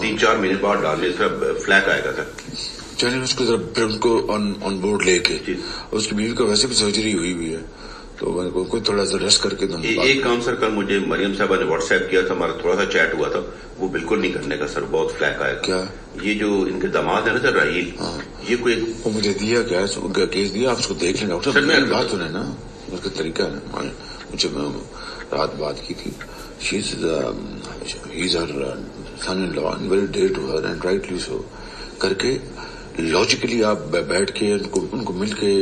3-4 مہینے بعد ڈالنے سے فلیک آئے گا سر. چلیے اس کو ذرا پھر ان کو آن بورڈ لے کے اس کی بیوی کا ویسے بھی سرجری ہوئی ہے تو کوئی تھوڑا سا ریسٹ کر کے ایک کام سر کل مجھے مریم صاحبہ نے واٹس ایپ کیا تھا, ہمارا تھوڑا سا چیٹ ہوا تھا, وہ بالکل نہیں کرنے کا سر, بہت فلیک آیا. کیا یہ جو ان کے داماد ہے نا سر راہیل, یہ کوئی وہ مجھے دیا کیا ان کا کیس دیا, آپ اس کو دیکھ لیں ڈاکٹر صاحب. بات سنیں نا اس کا طریقہ ہے نا, مجھے رات بات کی تھی, his her son in law very dear to her and rightly so کر کے لاجیکلی آپ بیٹھ کے ان کو مل کے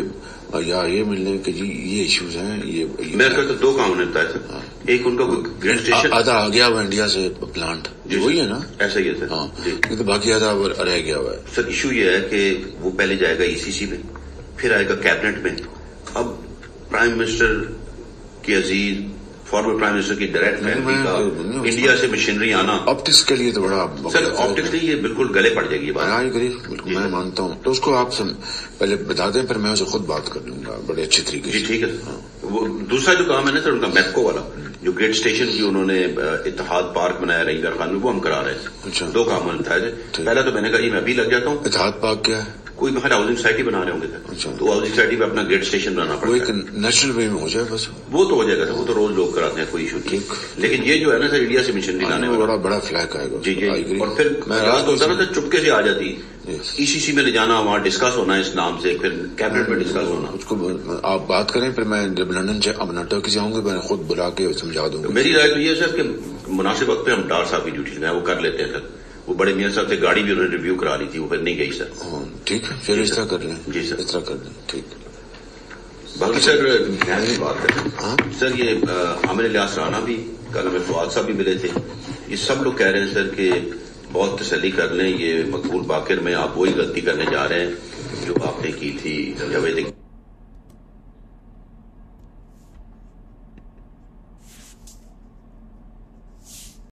یا یہ ملنے کہ جی یہ ایشوز ہیں. یہ میں کہتا دو کام ہوتا ہے سر, ایک ان کا گریڈ اسٹیشن آدھا آ گیا ہوا انڈیا سے پلانٹ, وہی ہے نا, ایسا ہی ہے سر. ہاں تو باقی آدھا رہ گیا ہوا ہے سر. ایشو یہ ہے کہ وہ پہلے جائے گا ECC میں, پھر آئے گا کیبنٹ میں. اب پرائم منسٹر کی عزیز فارمر پرائم منسٹر کی ڈائریکٹ فیملی کا انڈیا سے مشینری آنا آپٹکس کے لیے تو بڑا سر, آپٹکس نہیں, یہ بالکل گلے پڑ جائے گی بات. بالکل میں مانتا ہوں. تو اس کو آپ پہلے بتا دیں, پھر میں اسے خود بات کر لوں گا بڑے اچھے طریقے سے. جی ٹھیک ہے. وہ دوسرا جو کام ہے نا سر ان کا میپکو والا, جو گریٹ اسٹیشن کی انہوں نے اتحاد پارک بنایا رینگر خان میں, وہ ہم کرا رہے ہیں. اچھا, دو کام ہوتا ہے. پہلا تو میں نے کہا جی میں ابھی لگ جاتا ہوں. اتحاد پارک کیا ہے؟ کوئی بہت ہاؤسنگ سوسائٹی بنا رہے ہوں گے سر, تو ہاؤسنگ سوسائٹی میں اپنا گریٹ اسٹیشن بنانا پڑتا ہے. وہ ایک نیشنل وے میں ہو جائے بس, وہ تو ہو جائے گا سر, وہ تو روز لوگ کراتے ہیں, کوئی ایشو نہیں. لیکن یہ جو ہے نا سر انڈیا سے مشینری لانے میں بڑا فلیک آئے گا. جی جی. اور پھر رات ہوتا نا سر چپکے سے آ جاتی, ECC میں لے جانا, وہاں ڈسکس ہونا ہے اس نام سے, پھر کیبنٹ میں ڈسکس ہونا. اس کو آپ بات کریں, پھر میں جب لندن سے اپنا ٹرکی سے آؤں گے میں خود بلا کے سمجھا دوں گا. میری رائے تو یہ ہے سر کہ مناسب وقت پہ ہم ڈار صاحب کی ڈیوٹی لگائیں, وہ کر لیتے ہیں سر. وہ بڑے میاں صاحب سے گاڑی بھی انہوں نے ریویو کرا لی تھی, وہ پھر نہیں گئی سر. ٹھیک ہے, پھر اس طرح کر لیں. جی سر, اس طرح کر لیں. ٹھیک. باقی سر نئی بات ہے سر, یہ عامر الیاس رانا بھی کل ہمیں فواد صاحب بھی ملے تھے. یہ سب لوگ کہہ رہے ہیں سر کہ بہت تسلی کر لیں, یہ مقبول باقر میں آپ وہی غلطی کرنے جا رہے ہیں جو آپ نے کی تھی جاوید